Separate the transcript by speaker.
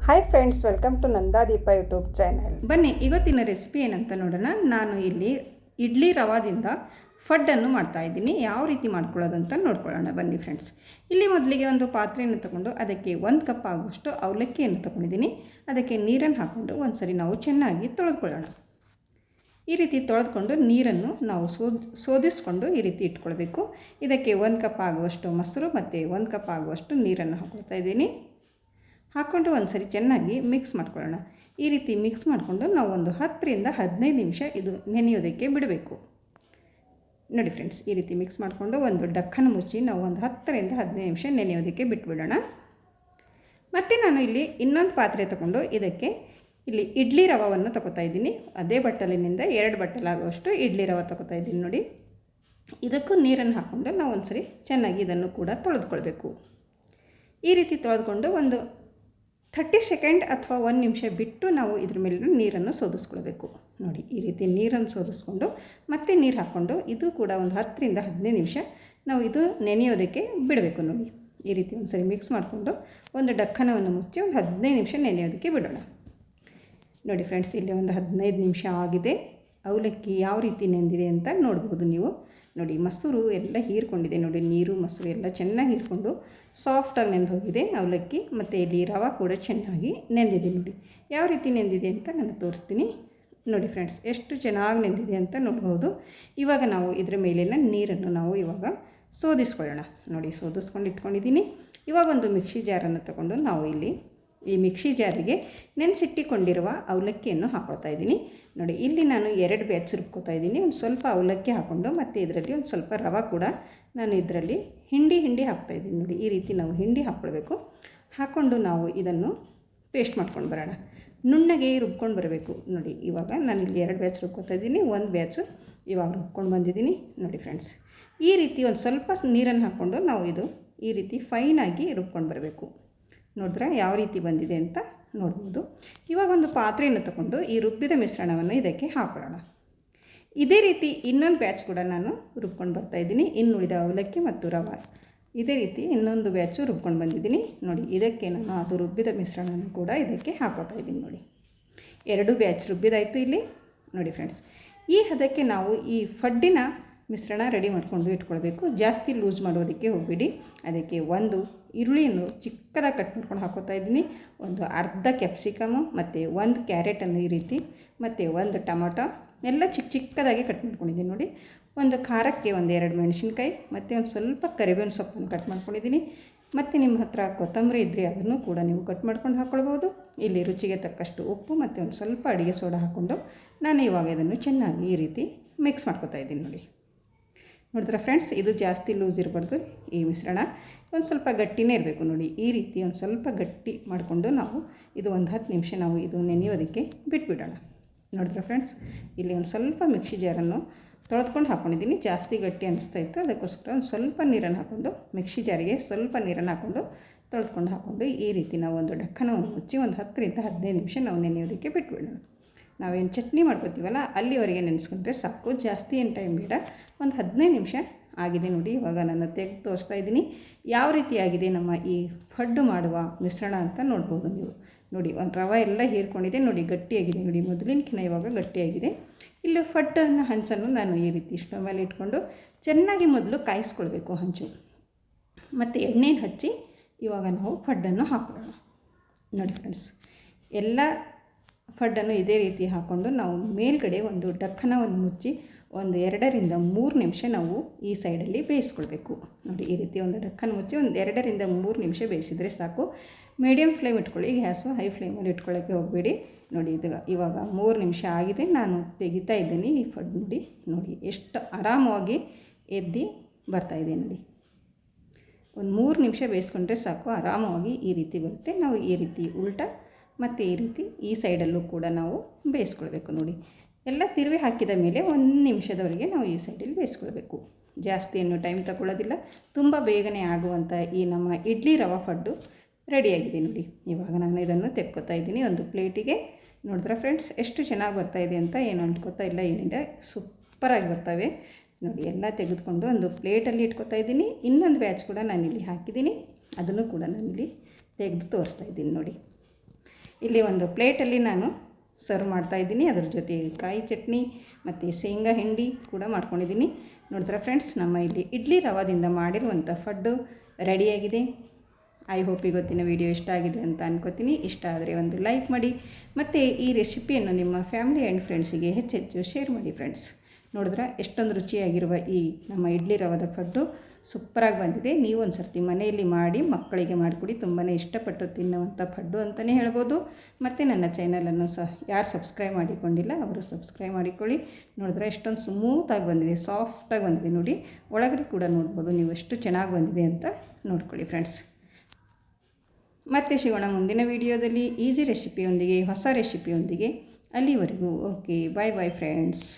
Speaker 1: Hi friends, welcome to Nandadeepa YouTube channel.
Speaker 2: ಬನ್ನಿ ಇವತ್ತಿನ recipe ಏನಂತ ನೋಡೋಣ. ನಾನು ಇಲ್ಲಿ ಇಡ್ಲಿ ರವಾದಿಂದ ಫಡ್ಡನ್ನು ಮಾಡ್ತಾಯಿದ್ದೀನಿ. ಯಾವ ರೀತಿ ಮಾಡ್ಕೊಳ್ಳೋದಂತ ನೋಡ್ಕೊಳ್ಳೋಣ ಬನ್ನಿ ಫ್ರೆಂಡ್ಸ್. ಇಲ್ಲಿ ಮೊದಲಿಗೆ ಒಂದು ಪಾತ್ರೆಯನ್ನು ತಗೊಂಡು ಅದಕ್ಕೆ 1 ಕಪ್ ಆಗುವಷ್ಟು ಅವಲಕ್ಕಿಯನ್ನು ತೊಗೊಂಡಿದ್ದೀನಿ. ಅದಕ್ಕೆ ನೀರನ್ನು ಹಾಕ್ಕೊಂಡು ಒಂದು ಸರಿ ನಾವು ಚೆನ್ನಾಗಿ ತೊಳೆದುಕೊಳ್ಳೋಣ. ಈ ರೀತಿ ತೊಳೆದುಕೊಂಡು ನೀರನ್ನು ನಾವು ಸೋದಿಸ್ಕೊಂಡು ಈ ರೀತಿ ಇಟ್ಕೊಳ್ಬೇಕು. ಇದಕ್ಕೆ 1 ಕಪ್ ಆಗುವಷ್ಟು ಮೊಸರು ಮತ್ತು 1 ಕಪ್ ಆಗುವಷ್ಟು ನೀರನ್ನು ಹಾಕ್ಕೊಳ್ತಾ ಇದ್ದೀನಿ. ಹಾಕ್ಕೊಂಡು ಒಂದು ಸರಿ ಚೆನ್ನಾಗಿ ಮಿಕ್ಸ್ ಮಾಡ್ಕೊಳ್ಳೋಣ. ಈ ರೀತಿ ಮಿಕ್ಸ್ ಮಾಡಿಕೊಂಡು ನಾವು ಒಂದು 10 ರಿಂದ 15 ನಿಮಿಷ ಇದು ನೆನೆಯೋದಕ್ಕೆ ಬಿಡಬೇಕು. ನೋಡಿ ಫ್ರೆಂಡ್ಸ್, ಈ ರೀತಿ ಮಿಕ್ಸ್ ಮಾಡಿಕೊಂಡು ಒಂದು ಡಕ್ಕನ ಮುಚ್ಚಿ ನಾವು ಒಂದು 10 ರಿಂದ 15 ನಿಮಿಷ ನೆನೆಯೋದಕ್ಕೆ ಬಿಟ್ಬಿಡೋಣ. ಮತ್ತು ನಾನು ಇಲ್ಲಿ ಇನ್ನೊಂದು ಪಾತ್ರೆ ತಗೊಂಡು ಇದಕ್ಕೆ ಇಲ್ಲಿ ಇಡ್ಲಿ ರವೆಯನ್ನು ತಗೋತಾ ಇದ್ದೀನಿ. ಅದೇ ಬಟ್ಟಲಿನಿಂದ 2 ಬಟ್ಟಲಾಗುವಷ್ಟು ಇಡ್ಲಿ ರವೆ ತಗೋತಾ ಇದ್ದೀನಿ. ನೋಡಿ, ಇದಕ್ಕೂ ನೀರನ್ನು ಹಾಕ್ಕೊಂಡು ನಾವು ಒಂದು ಸರಿ ಚೆನ್ನಾಗಿ ಇದನ್ನು ಕೂಡ ತೊಳೆದುಕೊಳ್ಬೇಕು. ಈ ರೀತಿ ತೊಳೆದುಕೊಂಡು ಒಂದು 30 ಸೆಕೆಂಡ್ ಅಥವಾ 1 ನಿಮಿಷ ಬಿಟ್ಟು ನಾವು ಇದ್ರ ಮೇಲೆ ನೀರನ್ನು ಸೋದಿಸ್ಕೊಳ್ಬೇಕು. ನೋಡಿ, ಈ ರೀತಿ ನೀರನ್ನು ಸೋದಿಸ್ಕೊಂಡು ಮತ್ತೆ ನೀರು ಹಾಕ್ಕೊಂಡು ಇದು ಕೂಡ ಒಂದು 10 ರಿಂದ 15 ನಿಮಿಷ ನಾವು ಇದು ನೆನೆಯೋದಕ್ಕೆ ಬಿಡಬೇಕು. ನೋಡಿ, ಈ ರೀತಿ ಒಂದು ಸರಿ ಮಿಕ್ಸ್ ಮಾಡಿಕೊಂಡು ಒಂದು ಡಕ್ಕನವನ್ನು ಮುಚ್ಚಿ ಒಂದು 15 ನಿಮಿಷ ನೆನೆಯೋದಕ್ಕೆ ಬಿಡೋಣ. ನೋಡಿ ಫ್ರೆಂಡ್ಸ್, ಇಲ್ಲಿ ಒಂದು 15 ನಿಮಿಷ ಆಗಿದೆ. ಅವಲಕ್ಕಿ ಯಾವ ರೀತಿ ನೆಂದಿದೆ ಅಂತ ನೋಡ್ಬೋದು ನೀವು. ನೋಡಿ, ಮೊಸರು ಎಲ್ಲ ಹೀರ್ಕೊಂಡಿದೆ. ನೋಡಿ, ನೀರು ಮೊಸರು ಎಲ್ಲ ಚೆನ್ನಾಗಿ ಹೀರ್ಕೊಂಡು ಸಾಫ್ಟಾಗಿ ನೆಂದು ಹೋಗಿದೆ ಅವಲಕ್ಕಿ. ಮತ್ತು ಇಲ್ಲಿ ರವೆ ಕೂಡ ಚೆನ್ನಾಗಿ ನೆಂದಿದೆ. ನೋಡಿ, ಯಾವ ರೀತಿ ನೆಂದಿದೆ ಅಂತ ನಾನು ತೋರಿಸ್ತೀನಿ. ನೋಡಿ ಫ್ರೆಂಡ್ಸ್, ಎಷ್ಟು ಚೆನ್ನಾಗಿ ನೆಂದಿದೆ ಅಂತ ನೋಡ್ಬೋದು. ಇವಾಗ ನಾವು ಇದರ ಮೇಲಿನ ನೀರನ್ನು ನಾವು ಇವಾಗ ಸೋದಿಸ್ಕೊಳ್ಳೋಣ. ನೋಡಿ, ಸೋದಿಸ್ಕೊಂಡು ಇಟ್ಕೊಂಡಿದ್ದೀನಿ. ಇವಾಗ ಒಂದು ಮಿಕ್ಸಿ ಜಾರನ್ನು ತಗೊಂಡು ನಾವು ಇಲ್ಲಿ ಈ ಮಿಕ್ಸಿ ಜಾರಿಗೆ ನೆನೆಸಿಟ್ಟಿಕೊಂಡಿರುವ ಅವಲಕ್ಕಿಯನ್ನು ಹಾಕ್ಕೊಳ್ತಾ ಇದ್ದೀನಿ. ನೋಡಿ, ಇಲ್ಲಿ ನಾನು 2 ಬ್ಯಾಚ್ ರುಬ್ಕೋತಾ ಇದ್ದೀನಿ. ಒಂದು ಸ್ವಲ್ಪ ಅವಲಕ್ಕಿ ಹಾಕ್ಕೊಂಡು ಮತ್ತು ಇದರಲ್ಲಿ ಒಂದು ಸ್ವಲ್ಪ ರವೆ ಕೂಡ ನಾನು ಇದರಲ್ಲಿ ಹಿಂಡಿ ಹಾಕ್ತಾಯಿದ್ದೀನಿ. ನೋಡಿ, ಈ ರೀತಿ ನಾವು ಹಿಂಡಿ ಹಾಕ್ಕೊಳ್ಬೇಕು. ಹಾಕ್ಕೊಂಡು ನಾವು ಇದನ್ನು ಪೇಸ್ಟ್ ಮಾಡ್ಕೊಂಡು ಬರೋಣ. ನುಣ್ಣಗೆ ರುಬ್ಕೊಂಡು ಬರಬೇಕು. ನೋಡಿ, ಇವಾಗ ನಾನು ಇಲ್ಲಿ 2 ಬ್ಯಾಚ್ ರುಬ್ಕೋತಾ ಇದ್ದೀನಿ. 1 ಬ್ಯಾಚು ಇವಾಗ ರುಬ್ಕೊಂಡು ಬಂದಿದ್ದೀನಿ. ನೋಡಿ ಫ್ರೆಂಡ್ಸ್, ಈ ರೀತಿ ಒಂದು ಸ್ವಲ್ಪ ನೀರನ್ನು ಹಾಕ್ಕೊಂಡು ನಾವು ಇದು ಈ ರೀತಿ ಫೈನಾಗಿ ರುಬ್ಕೊಂಡು ಬರಬೇಕು. ನೋಡಿದ್ರೆ ಯಾವ ರೀತಿ ಬಂದಿದೆ ಅಂತ ನೋಡ್ಬೋದು. ಇವಾಗ ಒಂದು ಪಾತ್ರೆಯನ್ನು ತಗೊಂಡು ಈ ರುಬ್ಬಿದ ಮಿಶ್ರಣವನ್ನು ಇದಕ್ಕೆ ಹಾಕೊಳ್ಳೋಣ. ಇದೇ ರೀತಿ ಇನ್ನೊಂದು ಬ್ಯಾಚ್ ಕೂಡ ನಾನು ರುಬ್ಕೊಂಡು ಬರ್ತಾಯಿದ್ದೀನಿ. ಇನ್ನುಳಿದ ಅವಲಕ್ಕಿ ಮತ್ತು ರವೆ ಇದೇ ರೀತಿ ಇನ್ನೊಂದು ಬ್ಯಾಚು ರುಬ್ಕೊಂಡು ಬಂದಿದ್ದೀನಿ. ನೋಡಿ, ಇದಕ್ಕೆ ನಾನು ಅದು ರುಬ್ಬಿದ ಮಿಶ್ರಣವನ್ನು ಕೂಡ ಇದಕ್ಕೆ ಹಾಕೋತಾ ಇದ್ದೀನಿ. ನೋಡಿ, 2 ಬ್ಯಾಚ್ ರುಬ್ಬಿದಾಯಿತು ಇಲ್ಲಿ. ನೋಡಿ ಫ್ರೆಂಡ್ಸ್, ಈ ಹದಕ್ಕೆ ನಾವು ಈ ಫಡ್ಡಿನ ಮಿಶ್ರಣ ರೆಡಿ ಮಾಡಿಕೊಂಡು ಇಟ್ಕೊಳ್ಬೇಕು. ಜಾಸ್ತಿ ಲೂಸ್ ಮಾಡೋದಕ್ಕೆ ಹೋಗಬೇಡಿ. ಅದಕ್ಕೆ ಒಂದು ಈರುಳ್ಳಿಯನ್ನು ಚಿಕ್ಕದಾಗಿ ಕಟ್ ಮಾಡ್ಕೊಂಡು ಹಾಕೋತಾ ಇದ್ದೀನಿ. ಒಂದು ಅರ್ಧ ಕ್ಯಾಪ್ಸಿಕಮು ಮತ್ತು 1 ಕ್ಯಾರೆಟನ್ನು ಈ ರೀತಿ ಮತ್ತು 1 ಟೊಮೊಟೊ ಎಲ್ಲ ಚಿಕ್ಕದಾಗಿ ಕಟ್ ಮಾಡ್ಕೊಂಡಿದ್ದೀನಿ. ನೋಡಿ, ಒಂದು ಖಾರಕ್ಕೆ ಒಂದು 2 ಮೆಣಸಿನ್ಕಾಯಿ ಮತ್ತು ಒಂದು ಸ್ವಲ್ಪ ಕರಿಬೇವಿನ ಸೊಪ್ಪನ್ನು ಕಟ್ ಮಾಡ್ಕೊಂಡಿದ್ದೀನಿ. ಮತ್ತು ನಿಮ್ಮ ಹತ್ರ ಕೊತ್ತಂಬರಿ ಇದ್ದರೆ ಅದನ್ನು ಕೂಡ ನೀವು ಕಟ್ ಮಾಡ್ಕೊಂಡು ಹಾಕ್ಕೊಳ್ಬೋದು. ಇಲ್ಲಿ ರುಚಿಗೆ ತಕ್ಕಷ್ಟು ಉಪ್ಪು ಮತ್ತು ಒಂದು ಸ್ವಲ್ಪ ಅಡುಗೆ ಸೋಡಾ ಹಾಕ್ಕೊಂಡು ನಾನು ಇವಾಗ ಇದನ್ನು ಚೆನ್ನಾಗಿ ಈ ರೀತಿ ಮಿಕ್ಸ್ ಮಾಡ್ಕೊತಾ ಇದ್ದೀನಿ. ನೋಡಿದ್ರೆ ಫ್ರೆಂಡ್ಸ್, ಇದು ಜಾಸ್ತಿ ಲೂಸ್ ಇರಬಾರ್ದು. ಈ ಮಿಶ್ರಣ ಒಂದು ಸ್ವಲ್ಪ ಗಟ್ಟಿನೇ ಇರಬೇಕು. ನೋಡಿ, ಈ ರೀತಿ ಒಂದು ಸ್ವಲ್ಪ ಗಟ್ಟಿ ಮಾಡಿಕೊಂಡು ನಾವು ಇದು ಒಂದು 10 ನಿಮಿಷ ನಾವು ಇದು ನೆನೆಯೋದಕ್ಕೆ ಬಿಟ್ಬಿಡೋಣ. ನೋಡಿದ್ರೆ ಫ್ರೆಂಡ್ಸ್, ಇಲ್ಲಿ ಒಂದು ಸ್ವಲ್ಪ ಮಿಕ್ಸಿ ಜಾರನ್ನು ತೊಳೆದುಕೊಂಡು ಹಾಕ್ಕೊಂಡಿದ್ದೀನಿ. ಜಾಸ್ತಿ ಗಟ್ಟಿ ಅನ್ನಿಸ್ತಾ ಇತ್ತು, ಅದಕ್ಕೋಸ್ಕರ ಒಂದು ಸ್ವಲ್ಪ ನೀರನ್ನು ಹಾಕ್ಕೊಂಡು ಮಿಕ್ಸಿ ಜಾರಿಗೆ ಸ್ವಲ್ಪ ನೀರನ್ನು ಹಾಕ್ಕೊಂಡು ತೊಳೆದುಕೊಂಡು ಹಾಕ್ಕೊಂಡು ಈ ರೀತಿ ನಾವು ಒಂದು ಡಕ್ಕನವನ್ನು ಮುಚ್ಚಿ ಒಂದು 10 ರಿಂದ 15 ನಿಮಿಷ ನಾವು ನೆನೆಯೋದಕ್ಕೆ ಬಿಟ್ಬಿಡೋಣ. ನಾವೇನು ಚಟ್ನಿ ಮಾಡ್ಕೊತೀವಲ್ಲ ಅಲ್ಲಿವರೆಗೆ ನೆನೆಸ್ಕೊಂಡ್ರೆ ಸಾಕು. ಜಾಸ್ತಿ ಏನು ಟೈಮ್ ಬೇಡ. ಒಂದು 15 ನಿಮಿಷ ಆಗಿದೆ. ನೋಡಿ, ಇವಾಗ ನಾನು ತೆಗೆದು ತೋರಿಸ್ತಾ ಇದ್ದೀನಿ ಯಾವ ರೀತಿ ಆಗಿದೆ ನಮ್ಮ ಈ ಫಡ್ಡು ಮಾಡುವ ಮಿಶ್ರಣ ಅಂತ ನೋಡ್ಬೋದು ನೀವು. ನೋಡಿ, ಒಂದು ರವೆ ಎಲ್ಲ ಹೀರ್ಕೊಂಡಿದೆ. ನೋಡಿ, ಗಟ್ಟಿಯಾಗಿದೆ. ನೋಡಿ, ಮೊದಲಿನಕಿನ್ನ ಇವಾಗ ಗಟ್ಟಿಯಾಗಿದೆ. ಇಲ್ಲಿ ಫಡ್ಡನ್ನು ಹಂಚನ್ನು ನಾನು ಈ ರೀತಿ ಸ್ಟವ್ ಮೇಲೆ ಇಟ್ಕೊಂಡು ಚೆನ್ನಾಗಿ ಮೊದಲು ಕಾಯಿಸ್ಕೊಳ್ಬೇಕು ಹಂಚು. ಮತ್ತು ಎಣ್ಣೆನ ಹಚ್ಚಿ ಇವಾಗ ನಾವು ಫಡ್ಡನ್ನು ಹಾಕೊಳ್ಳೋಣ. ನೋಡಿ ಫ್ರೆಂಡ್ಸ್, ಎಲ್ಲ ಫಡ್ಡನ್ನು ಇದೇ ರೀತಿ ಹಾಕ್ಕೊಂಡು ನಾವು ಮೇಲ್ಗಡೆ ಒಂದು ಡಕ್ಕನವನ್ನು ಮುಚ್ಚಿ ಒಂದು 2 ರಿಂದ 3 ನಿಮಿಷ ನಾವು ಈ ಸೈಡಲ್ಲಿ ಬೇಯಿಸ್ಕೊಳ್ಬೇಕು. ನೋಡಿ, ಈ ರೀತಿ ಒಂದು ಡಕ್ಕನ ಮುಚ್ಚಿ ಒಂದು 2 ರಿಂದ 3 ನಿಮಿಷ ಬೇಯಿಸಿದರೆ ಸಾಕು. ಮೀಡಿಯಮ್ ಫ್ಲೇಮ್ ಇಟ್ಕೊಳ್ಳಿ, ಗ್ಯಾಸು ಹೈ ಫ್ಲೇಮಲ್ಲಿ ಇಟ್ಕೊಳ್ಳೋಕ್ಕೆ ಹೋಗಬೇಡಿ. ನೋಡಿ, ಇದು ಇವಾಗ 3 ನಿಮಿಷ ಆಗಿದೆ. ನಾನು ತೆಗಿತಾ ಇದ್ದೀನಿ ಈ ಫಡ್. ನೋಡಿ ಎಷ್ಟು ಆರಾಮವಾಗಿ ಎದ್ದು ಬರ್ತಾಯಿದೆ. ನೋಡಿ, ಒಂದು 3 ನಿಮಿಷ ಬೇಯಿಸ್ಕೊಂಡ್ರೆ ಸಾಕು, ಆರಾಮವಾಗಿ ಈ ರೀತಿ ಬರುತ್ತೆ. ನಾವು ಈ ರೀತಿ ಉಲ್ಟಾ ಮತ್ತು ಈ ರೀತಿ ಈ ಸೈಡಲ್ಲೂ ಕೂಡ ನಾವು ಬೇಯಿಸ್ಕೊಳ್ಬೇಕು. ನೋಡಿ, ಎಲ್ಲ ತಿರುವಿ ಹಾಕಿದ ಮೇಲೆ 1 ನಿಮಿಷದವರೆಗೆ ನಾವು ಈ ಸೈಡಲ್ಲಿ ಬೇಯಿಸ್ಕೊಳ್ಬೇಕು. ಜಾಸ್ತಿ ಏನು ಟೈಮ್ ತಗೊಳ್ಳೋದಿಲ್ಲ. ತುಂಬ ಬೇಗನೆ ಆಗುವಂಥ ಈ ನಮ್ಮ ಇಡ್ಲಿ ರವೆ ಫಡ್ಡು ರೆಡಿಯಾಗಿದೆ. ನೋಡಿ, ಇವಾಗ ನಾನು ಇದನ್ನು ತೆಕ್ಕೋತಾ ಇದ್ದೀನಿ ಒಂದು ಪ್ಲೇಟಿಗೆ. ನೋಡಿದ್ರೆ ಫ್ರೆಂಡ್ಸ್, ಎಷ್ಟು ಚೆನ್ನಾಗಿ ಬರ್ತಾಯಿದೆ ಅಂತ. ಏನು ಅಂಟ್ಕೋತಾ ಇಲ್ಲ, ಏನಿದೆ, ಸೂಪರಾಗಿ ಬರ್ತವೆ. ನೋಡಿ, ಎಲ್ಲ ತೆಗೆದುಕೊಂಡು ಒಂದು ಪ್ಲೇಟಲ್ಲಿ ಇಟ್ಕೋತಾ ಇದ್ದೀನಿ. ಇನ್ನೊಂದು ಬ್ಯಾಚ್ ಕೂಡ ನಾನಿಲ್ಲಿ ಹಾಕಿದ್ದೀನಿ, ಅದನ್ನು ಕೂಡ ನಾನಿಲ್ಲಿ ತೆಗೆದು ತೋರಿಸ್ತಾ ಇದ್ದೀನಿ. ನೋಡಿ, ಇಲ್ಲಿ ಒಂದು ಪ್ಲೇಟಲ್ಲಿ ನಾನು ಸರ್ವ್ ಮಾಡ್ತಾಯಿದ್ದೀನಿ. ಅದ್ರ ಜೊತೆ ಕಾಯಿ ಚಟ್ನಿ ಮತ್ತು ಶೇಂಗಾ ಹಿಂಡಿ ಕೂಡ ಮಾಡ್ಕೊಂಡಿದ್ದೀನಿ. ನೋಡಿದ್ರೆ ಫ್ರೆಂಡ್ಸ್, ನಮ್ಮ ಇಲ್ಲಿ ಇಡ್ಲಿ ರವಾದಿಂದ ಮಾಡಿರುವಂಥ ಫಡ್ಡು ರೆಡಿಯಾಗಿದೆ. ಐ ಹೋಪ್ ಇವತ್ತಿನ ವಿಡಿಯೋ ಇಷ್ಟ ಆಗಿದೆ ಅಂತ ಅನ್ಕೋತೀನಿ. ಇಷ್ಟ ಆದರೆ ಒಂದು ಲೈಕ್ ಮಾಡಿ ಮತ್ತು ಈ ರೆಸಿಪಿಯನ್ನು ನಿಮ್ಮ ಫ್ಯಾಮಿಲಿ ಆ್ಯಂಡ್ ಫ್ರೆಂಡ್ಸಿಗೆ ಹೆಚ್ಚೆಚ್ಚು ಶೇರ್ ಮಾಡಿ ಫ್ರೆಂಡ್ಸ್. ನೋಡಿದ್ರೆ ಎಷ್ಟೊಂದು ರುಚಿಯಾಗಿರುವ ಈ ನಮ್ಮ ಇಡ್ಲಿ ರವಾದ ಫಡ್ಡು ಸೂಪರಾಗಿ ಬಂದಿದೆ. ನೀವು ಒಂದು ಸರ್ತಿ ಮನೆಯಲ್ಲಿ ಮಾಡಿ ಮಕ್ಕಳಿಗೆ ಮಾಡಿಕೊಡಿ. ತುಂಬಾ ಇಷ್ಟಪಟ್ಟು ತಿನ್ನುವಂಥ ಫಡ್ಡು ಅಂತಲೇ ಹೇಳ್ಬೋದು. ಮತ್ತು ನನ್ನ ಚಾನಲನ್ನು ಯಾರು ಸಬ್ಸ್ಕ್ರೈಬ್ ಮಾಡಿಕೊಂಡಿಲ್ಲ ಅವರು ಸಬ್ಸ್ಕ್ರೈಬ್ ಮಾಡಿಕೊಳ್ಳಿ. ನೋಡಿದ್ರೆ ಎಷ್ಟೊಂದು ಸ್ಮೂತಾಗಿ ಬಂದಿದೆ, ಸಾಫ್ಟಾಗಿ ಬಂದಿದೆ. ನೋಡಿ, ಒಳಗಡೆ ಕೂಡ ನೋಡ್ಬೋದು ನೀವು ಎಷ್ಟು ಚೆನ್ನಾಗಿ ಬಂದಿದೆ ಅಂತ ನೋಡ್ಕೊಳ್ಳಿ ಫ್ರೆಂಡ್ಸ್. ಮತ್ತೆ ಸಿಗೋಣ ಮುಂದಿನ ವಿಡಿಯೋದಲ್ಲಿ ಈಸಿ ರೆಸಿಪಿಯೊಂದಿಗೆ, ಹೊಸ ರೆಸಿಪಿಯೊಂದಿಗೆ. ಅಲ್ಲಿವರೆಗೂ ಓಕೆ, ಬಾಯ್ ಬಾಯ್ ಫ್ರೆಂಡ್ಸ್.